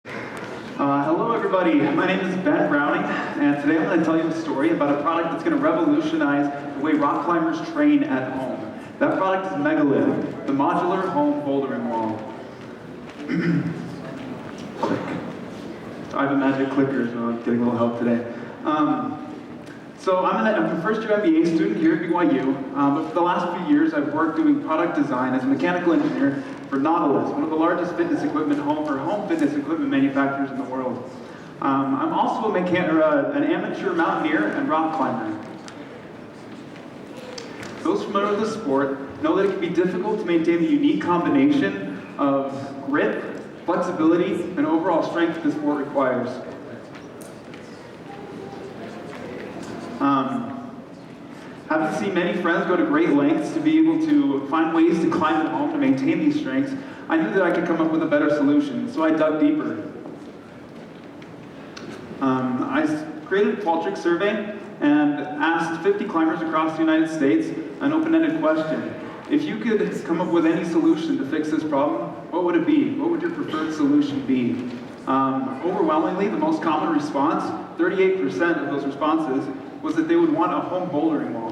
Hello everybody, my name is Ben Browning, and today I'm going to tell you a story about a product that's going to revolutionize the way rock climbers train at home. That product is Megalith, the modular home bouldering wall. I have a magic clicker, so I'm getting a little help today. So I'm a first-year MBA student here at BYU, but for the last few years I've worked doing product design as a mechanical engineer for Nautilus, one of the largest fitness equipment home fitness equipment manufacturers in the world. I'm also an amateur mountaineer and rock climber. Those familiar with the sport know that it can be difficult to maintain the unique combination of grip, flexibility, and overall strength the sport requires. Having seen many friends go to great lengths to be able to find ways to climb at home to maintain these strengths, I knew that I could come up with a better solution, so I dug deeper. I created a Qualtrics survey and asked 50 climbers across the United States an open-ended question. If you could come up with any solution to fix this problem, what would it be? What would your preferred solution be? Overwhelmingly, the most common response, 38% of those responses, was that they would want a home bouldering wall.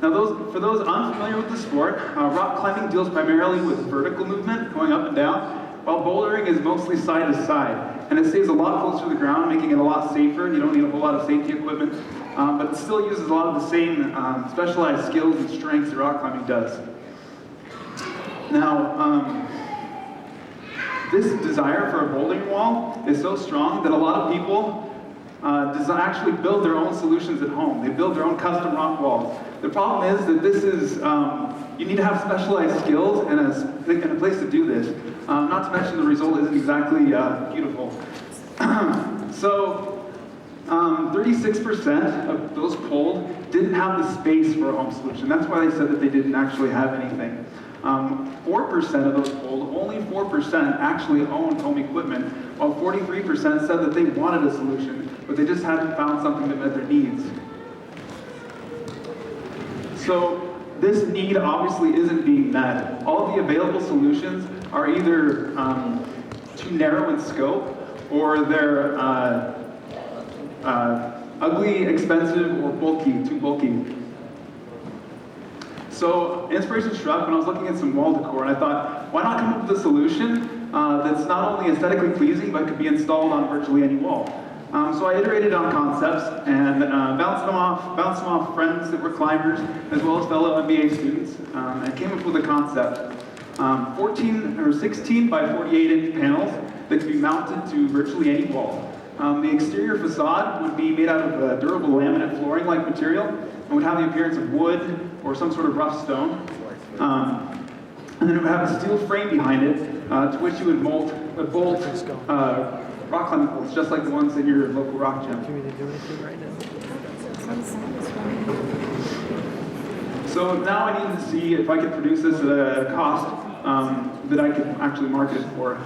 Now, for those unfamiliar with the sport, rock climbing deals primarily with vertical movement, going up and down, while bouldering is mostly side to side. And it stays a lot closer to the ground, making it a lot safer. You don't need a whole lot of safety equipment, but it still uses a lot of the same specialized skills and strengths that rock climbing does. Now, this desire for a bouldering wall is so strong that a lot of people actually build their own solutions at home. They build their own custom rock walls. The problem is that this is, you need to have specialized skills and a place to do this. Not to mention the result isn't exactly beautiful. So, 36% of those polled didn't have the space for a home solution. That's why they said that they didn't actually have anything. 4% of those polled, only 4% actually owned home equipment, while 43% said that they wanted a solution, but they just hadn't found something that met their needs. So this need obviously isn't being met. All of the available solutions are either too narrow in scope, or they're ugly, expensive, or too bulky. So inspiration struck when I was looking at some wall decor, and I thought, why not come up with a solution that's not only aesthetically pleasing, but could be installed on virtually any wall. So I iterated on concepts and bounced them off friends that were climbers, as well as fellow MBA students, and came up with a concept. 16 by 48 inch panels that could be mounted to virtually any wall. The exterior facade would be made out of a durable laminate flooring-like material and would have the appearance of wood or some sort of rough stone. And then it would have a steel frame behind it to which you would bolt rock climbing poles, just like the ones in your local rock gym. So now I needed to see if I could produce this at a cost that I could actually market it for.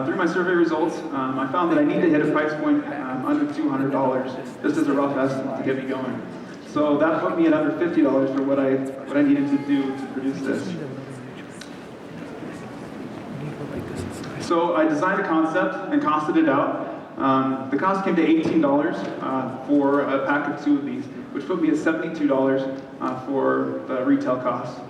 Through my survey results, I found that I need to hit a price point under $200, just as a rough estimate to get me going. So that put me at under $50 for what I needed to do to produce this. So I designed a concept and costed it out. The cost came to $18 for a pack of 2 of these, which put me at $72 for the retail cost.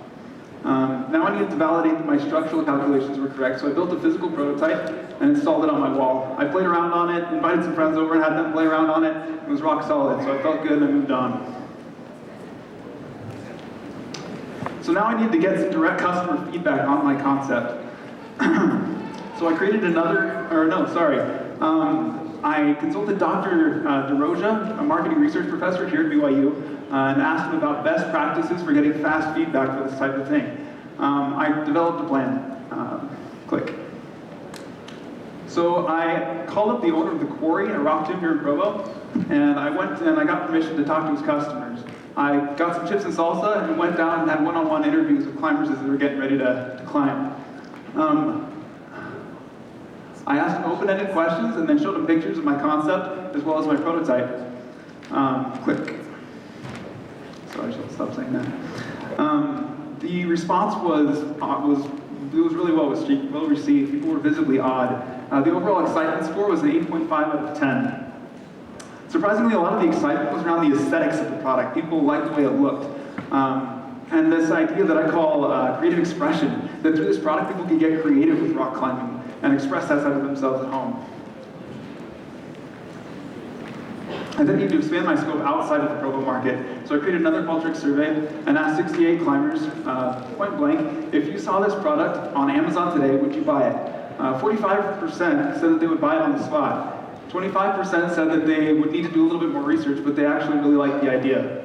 Now I needed to validate that my structural calculations were correct, so I built a physical prototype and installed it on my wall. I played around on it, invited some friends over and had them play around on it. It was rock solid, so I felt good and I moved on. So now I need to get some direct customer feedback on my concept. So I created I consulted Dr. DeRoja, a marketing research professor here at BYU, and asked him about best practices for getting fast feedback for this type of thing. I developed a plan. Click. So I called up the owner of the quarry, a rock gym here in Provo, and I went and I got permission to talk to his customers. I got some chips and salsa and went down and had one-on-one interviews with climbers as they were getting ready to climb. I asked them open-ended questions and then showed them pictures of my concept as well as my prototype. Click. Sorry, I should stop saying that. The response was It was really well received. People were visibly awed. The overall excitement score was an 8.5 out of 10. Surprisingly, a lot of the excitement was around the aesthetics of the product. People liked the way it looked. And this idea that I call creative expression, that through this product people can get creative with rock climbing and express that side of themselves at home. I then need to expand my scope outside of the Provo market. So I created another Qualtrics survey and asked 68 climbers, point blank, if you saw this product on Amazon today, would you buy it? 45% said that they would buy it on the spot. 25% said that they would need to do a little bit more research, but they actually really liked the idea.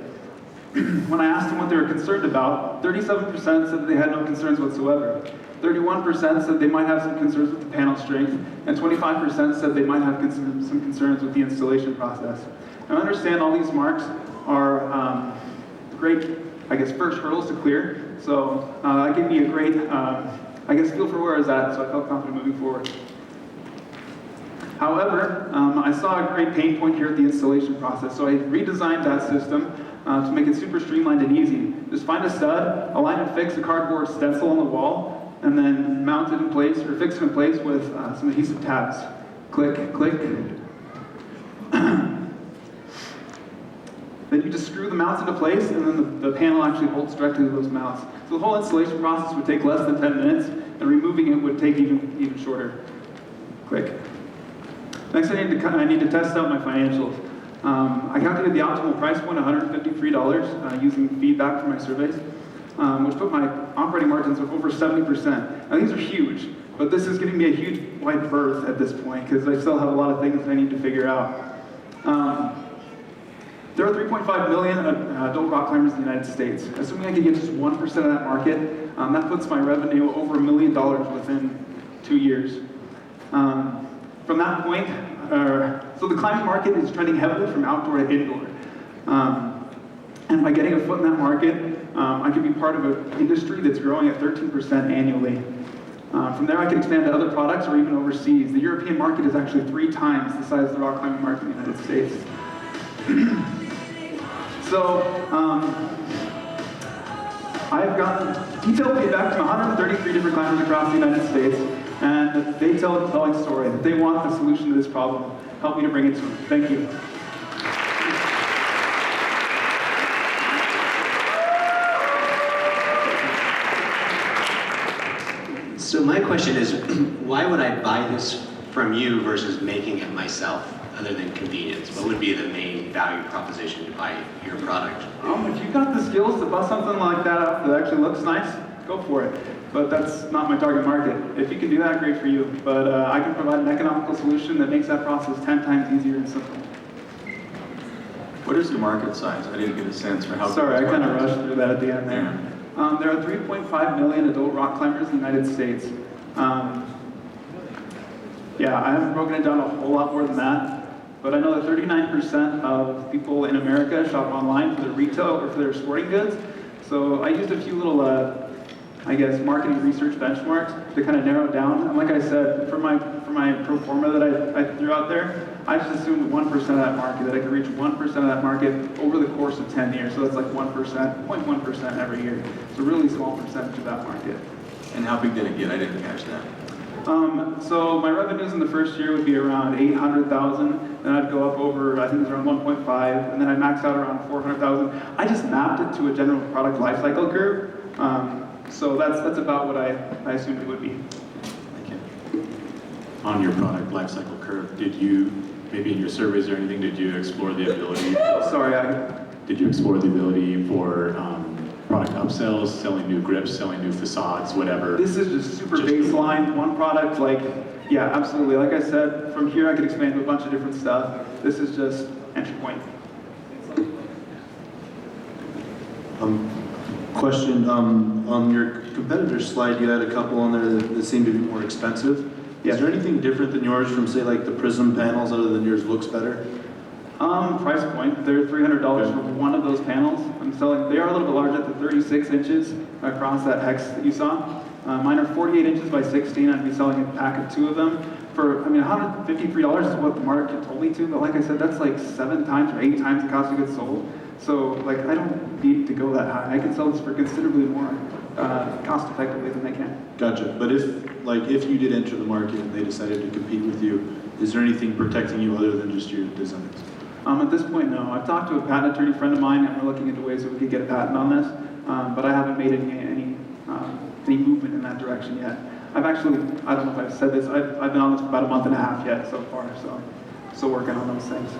When I asked them what they were concerned about, 37% said that they had no concerns whatsoever. 31% said they might have some concerns with the panel strength, and 25% said they might have some concerns with the installation process. Now, I understand all these marks are great, I guess, first hurdles to clear, so that gave me a great, I guess, feel for where I was at, so I felt confident moving forward. However, I saw a great pain point here at the installation process, so I redesigned that system to make it super streamlined and easy. Just find a stud, align and fix a cardboard stencil on the wall, and then mount it in place, or fix it in place with some adhesive tabs. Click, click. Then you just screw the mounts into place, and then the panel actually bolts directly to those mounts. So the whole installation process would take less than 10 minutes, and removing it would take even shorter. Click. Next, I need to test out my financials. I calculated the optimal price point, $153, using feedback from my surveys, which put my operating margins of over 70%. Now these are huge, but this is giving me a huge wide berth at this point because I still have a lot of things that I need to figure out. There are 3.5 million adult rock climbers in the United States. Assuming I can get just 1% of that market, that puts my revenue over $1 million within 2 years. From that point, so the climbing market is trending heavily from outdoor to indoor. And by getting a foot in that market, I could be part of an industry that's growing at 13% annually. From there, I can expand to other products or even overseas. The European market is actually 3 times the size of the rock climbing market in the United States. So, I've gotten detailed feedback from 133 different climbers across the United States, and they tell a compelling story that they want the solution to this problem. Help me to bring it to them. Thank you. So my question is, why would I buy this from you versus making it myself, other than convenience? What would be the main value proposition to buy your product? If you've got the skills to bust something like that up that actually looks nice, go for it. But that's not my target market. If you can do that, great for you. But I can provide an economical solution that makes that process 10 times easier and simple. What is the market size? I didn't get a sense for how. Sorry, I kind of rushed through that at the end there. There are 3.5 million adult rock climbers in the United States. Yeah, I haven't broken it down a whole lot more than that, but I know that 39% of people in America shop online for their retail or for their sporting goods. So I used a few little, I guess, marketing research benchmarks to kind of narrow it down. And like I said, for my pro forma that I threw out there, I just assumed 1% of that market, that I could reach 1% of that market over the course of 10 years. So that's like 1%, 0.1% every year. It's a really small percentage of that market. And how big did it get? I didn't catch that. So my revenues in the first year would be around 800,000. Then I'd go up over, I think it was around 1.5, and then I'd max out around 400,000. I just mapped it to a general product lifecycle curve. So that's about what I assumed it would be. Thank you. On your product lifecycle curve, did you, maybe in your surveys or anything, did you explore the ability? Did you explore the ability for product upsells, selling new grips, selling new facades, whatever? This is just super baseline, one product, like, yeah, absolutely. Like I said, from here I could expand to a bunch of different stuff. This is just entry point. Question, on your competitor slide, you had a couple on there that seemed to be more expensive. Yeah. Is there anything different than yours from, say, like the Prism panels, other than yours looks better? Price point, they're $300 for one of those panels. I'm selling, they are a little bit larger, at the 36 inches across that hex that you saw. Mine are 48 inches by 16. I'd be selling a pack of 2 of them for, I mean, $153 is what the market told me to, but like I said, that's like 7 times or 8 times the cost of goods sold. So, like, I don't need to go that high. I can sell this for considerably more. cost effectively than they can. Gotcha. But if you did enter the market and they decided to compete with you, is there anything protecting you other than just your designs? At this point, no. I've talked to a patent attorney friend of mine, and we're looking into ways that we could get a patent on this, but I haven't made any movement in that direction yet. I've actually, I don't know if I've said this, I've been on this for about a month and a half yet so far, so still working on those things.